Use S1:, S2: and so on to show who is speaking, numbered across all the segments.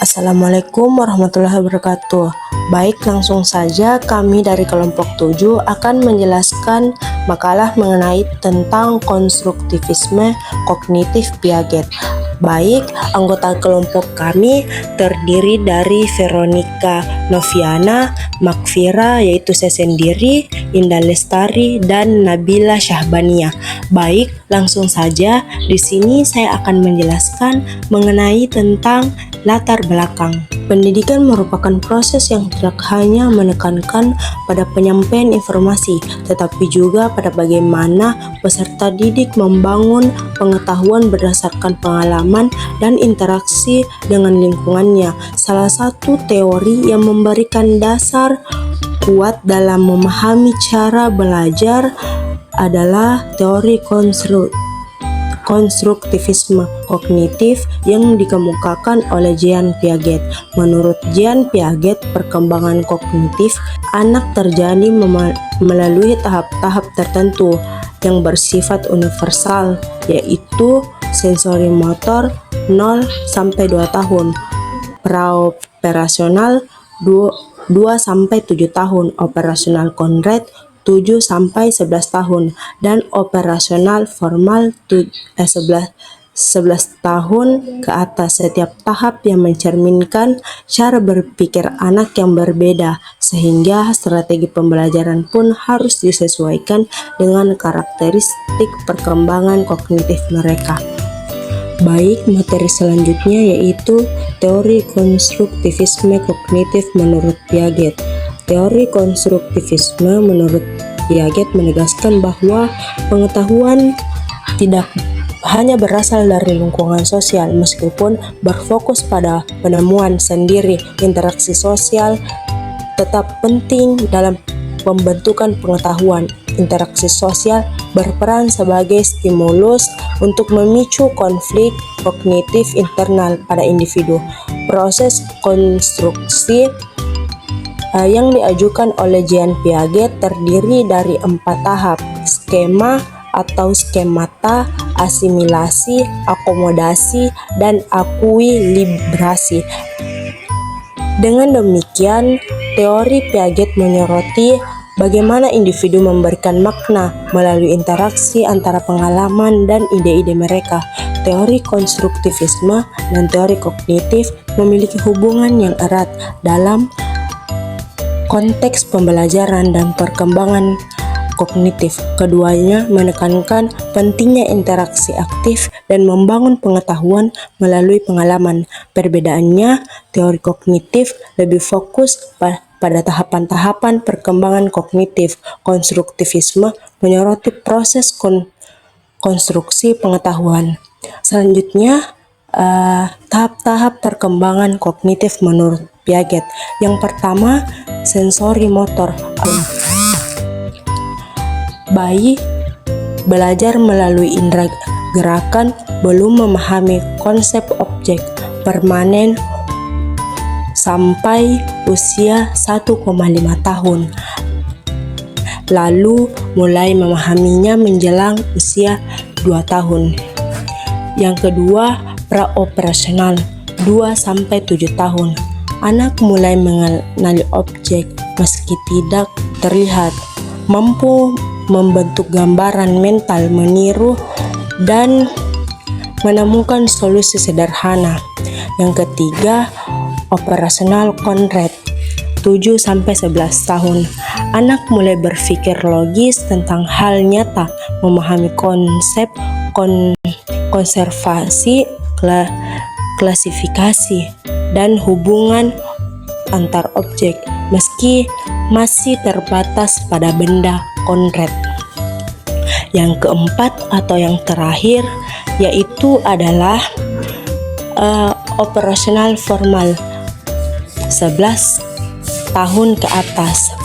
S1: Assalamualaikum warahmatullahi wabarakatuh. Baik, langsung saja kami dari kelompok 7 akan menjelaskan makalah mengenai tentang konstruktivisme kognitif Piaget. Baik, anggota kelompok kami terdiri dari Veronica Noviana, Makfira yaitu saya sendiri, Indah Lestari, dan Nabila Syahbania. Baik, langsung saja di sini saya akan menjelaskan mengenai tentang latar belakang. Pendidikan merupakan proses yang tidak hanya menekankan pada penyampaian informasi, tetapi juga pada bagaimana peserta didik membangun pengetahuan berdasarkan pengalaman dan interaksi dengan lingkungannya. Salah satu teori yang memberikan dasar kuat dalam memahami cara belajar adalah teori konstruktivisme kognitif yang dikemukakan oleh Jean Piaget. Menurut Jean Piaget, perkembangan kognitif anak terjadi melalui tahap-tahap tertentu yang bersifat universal, yaitu sensori motor 0 sampai 2 tahun, praoperasional 2 sampai 7 tahun, operasional konkret 7 sampai 11 tahun, dan operasional formal 11 tahun ke atas. Setiap tahap yang mencerminkan cara berpikir anak yang berbeda, sehingga strategi pembelajaran pun harus disesuaikan dengan karakteristik perkembangan kognitif mereka. Baik, materi selanjutnya yaitu teori konstruktivisme kognitif menurut Piaget. Teori konstruktivisme menurut Piaget menegaskan bahwa pengetahuan tidak hanya berasal dari lingkungan sosial, meskipun berfokus pada penemuan sendiri. Interaksi sosial tetap penting dalam pembentukan pengetahuan. Interaksi sosial berperan sebagai stimulus untuk memicu konflik kognitif internal pada individu. Proses konstruksi yang diajukan oleh Jean Piaget terdiri dari 4 tahap: skema atau skemata, asimilasi, akomodasi, dan akuilibrasi. Dengan demikian, teori Piaget menyoroti bagaimana individu memberikan makna melalui interaksi antara pengalaman dan ide-ide mereka. Teori konstruktivisme dan teori kognitif memiliki hubungan yang erat dalam konteks pembelajaran dan perkembangan kognitif. Keduanya menekankan pentingnya interaksi aktif dan membangun pengetahuan melalui pengalaman. Perbedaannya, teori kognitif lebih fokus pada tahapan-tahapan perkembangan kognitif. Konstruktivisme menyoroti proses konstruksi pengetahuan. Selanjutnya, tahap-tahap perkembangan kognitif menurut Piaget. Yang pertama, sensori motor. Bayi belajar melalui indera gerakan, belum memahami konsep objek permanen sampai usia 1,5 tahun. Lalu mulai memahaminya menjelang usia 2 tahun. Yang kedua, praoperasional 2 sampai 7 tahun. Anak mulai mengenali objek meski tidak terlihat, mampu membentuk gambaran mental, meniru, dan menemukan solusi sederhana. Yang ketiga, operasional konkret 7 sampai 11 tahun. Anak mulai berpikir logis tentang hal nyata, memahami konsep konservasi, klasifikasi, dan hubungan antar objek meski masih terbatas pada benda konkret. Yang keempat atau yang terakhir yaitu adalah operasional formal 11 tahun ke atas.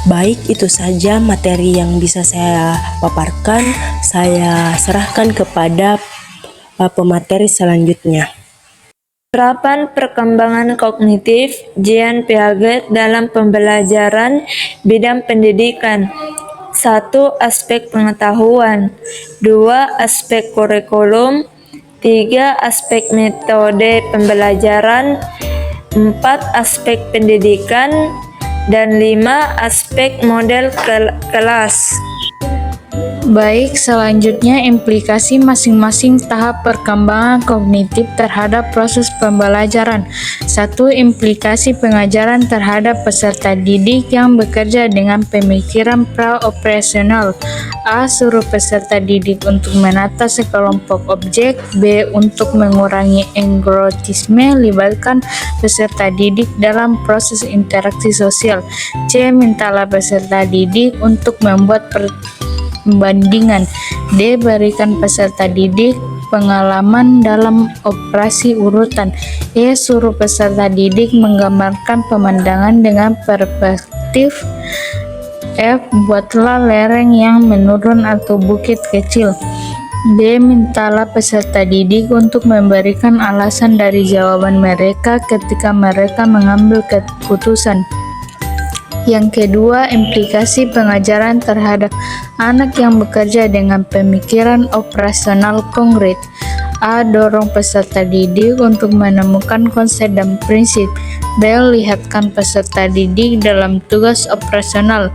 S1: Baik, itu saja materi yang bisa saya paparkan. Saya serahkan kepada pemateri selanjutnya.
S2: Penerapan perkembangan kognitif Jean Piaget dalam pembelajaran bidang pendidikan. 1. Aspek pengetahuan. 2. Aspek kurikulum. 3. Aspek metode pembelajaran, 4. Aspek pendidikan, dan 5. Aspek model kelas.
S3: Baik, selanjutnya implikasi masing-masing tahap perkembangan kognitif terhadap proses pembelajaran. 1. Implikasi pengajaran terhadap peserta didik yang bekerja dengan pemikiran pra-operasional. A. Suruh peserta didik untuk menata sekelompok objek. B. Untuk mengurangi engrotisme, libatkan peserta didik dalam proses interaksi sosial. C. Mintalah peserta didik untuk membuat pembandingan. D. Berikan peserta didik pengalaman dalam operasi urutan. E. Suruh peserta didik menggambarkan pemandangan dengan perspektif. F. Buatlah lereng yang menurun atau bukit kecil. D. Mintalah peserta didik untuk memberikan alasan dari jawaban mereka ketika mereka mengambil keputusan. Yang kedua, implikasi pengajaran terhadap anak yang bekerja dengan pemikiran operasional konkret. A. Dorong peserta didik untuk menemukan konsep dan prinsip. B. Lihatkan peserta didik dalam tugas operasional.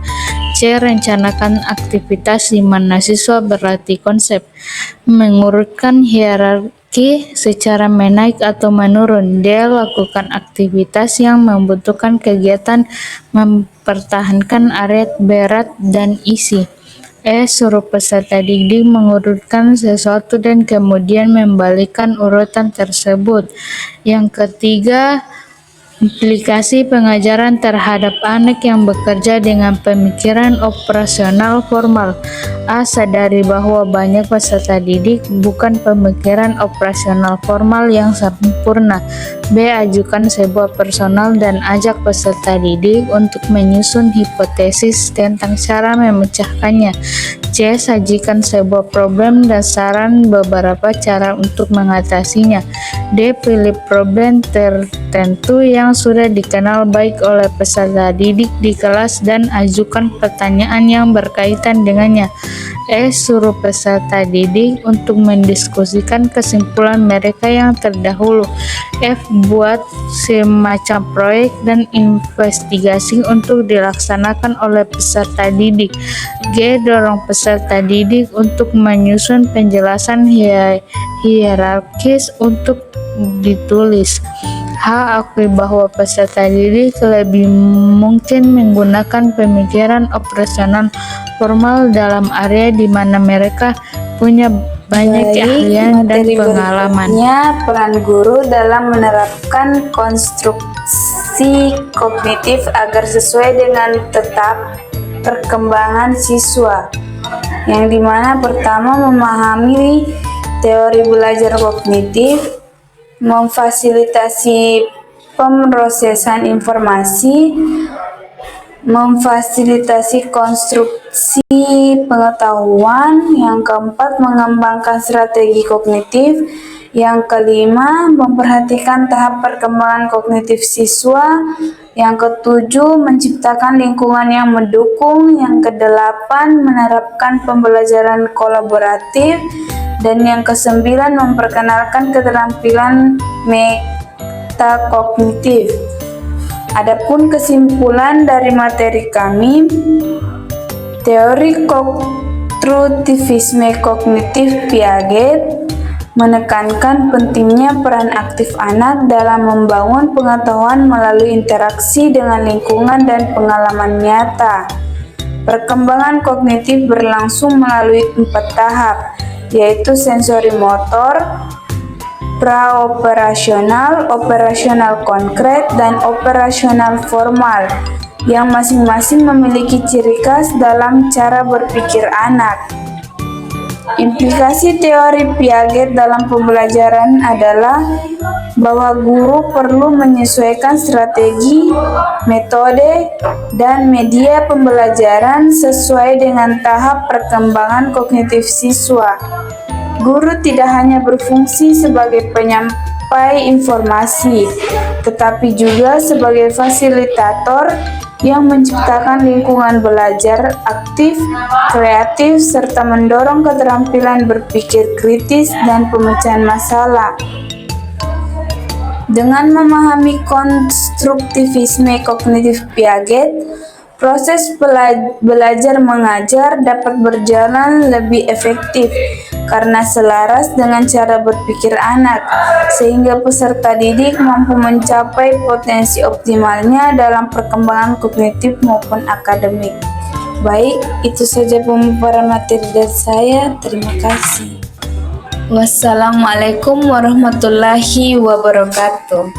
S3: C. Rencanakan aktivitas di mana siswa berlatih konsep. Mengurutkan hierarki secara menaik atau menurun. D. Lakukan aktivitas yang membutuhkan kegiatan mempertahankan area berat dan isi. E. Suruh peserta didik mengurutkan sesuatu dan kemudian membalikkan urutan tersebut. Yang ketiga, implikasi pengajaran terhadap anak yang bekerja dengan pemikiran operasional formal. A. Sadari bahwa banyak peserta didik bukan pemikiran operasional formal yang sempurna. B. Ajukan sebuah personal dan ajak peserta didik untuk menyusun hipotesis tentang cara memecahkannya. C. Sajikan sebuah problem dan saran beberapa cara untuk mengatasinya. D. Pilih problem tertentu yang sudah dikenal baik oleh peserta didik di kelas dan ajukan pertanyaan yang berkaitan dengannya. E. Suruh peserta didik untuk mendiskusikan kesimpulan mereka yang terdahulu. F. Buat semacam proyek dan investigasi untuk dilaksanakan oleh peserta didik. G. Dorong peserta didik untuk menyusun penjelasan hierarkis untuk ditulis. H. Akui bahwa peserta didik lebih mungkin menggunakan pemikiran operasional formal dalam area di mana mereka punya banyak keahlian dan pengalaman.
S4: Berikutnya, peran guru dalam menerapkan konstruksi kognitif agar sesuai dengan tetap perkembangan siswa. Yang dimana pertama, memahami teori belajar kognitif, memfasilitasi pemrosesan informasi, memfasilitasi konstruksi pengetahuan. Yang keempat, mengembangkan strategi kognitif. Yang kelima, memperhatikan tahap perkembangan kognitif siswa. Yang ketujuh, menciptakan lingkungan yang mendukung. Yang kedelapan, menerapkan pembelajaran kolaboratif. Dan yang kesembilan, memperkenalkan keterampilan metakognitif. Adapun kesimpulan dari materi kami, teori konstruktivisme kognitif Piaget menekankan pentingnya peran aktif anak dalam membangun pengetahuan melalui interaksi dengan lingkungan dan pengalaman nyata. Perkembangan kognitif berlangsung melalui 4 tahap, yaitu sensori motor, pra-operasional, operasional konkret, dan operasional formal, yang masing-masing memiliki ciri khas dalam cara berpikir anak. Implikasi teori Piaget dalam pembelajaran adalah bahwa guru perlu menyesuaikan strategi, metode, dan media pembelajaran sesuai dengan tahap perkembangan kognitif siswa. Guru tidak hanya berfungsi sebagai penyampai informasi, tetapi juga sebagai fasilitator yang menciptakan lingkungan belajar aktif, kreatif, serta mendorong keterampilan berpikir kritis dan pemecahan masalah. Dengan memahami konstruktivisme kognitif Piaget, proses belajar mengajar dapat berjalan lebih efektif karena selaras dengan cara berpikir anak, sehingga peserta didik mampu mencapai potensi optimalnya dalam perkembangan kognitif maupun akademik. Baik, itu saja pemaparan materi dari saya. Terima kasih. Wassalamualaikum warahmatullahi wabarakatuh.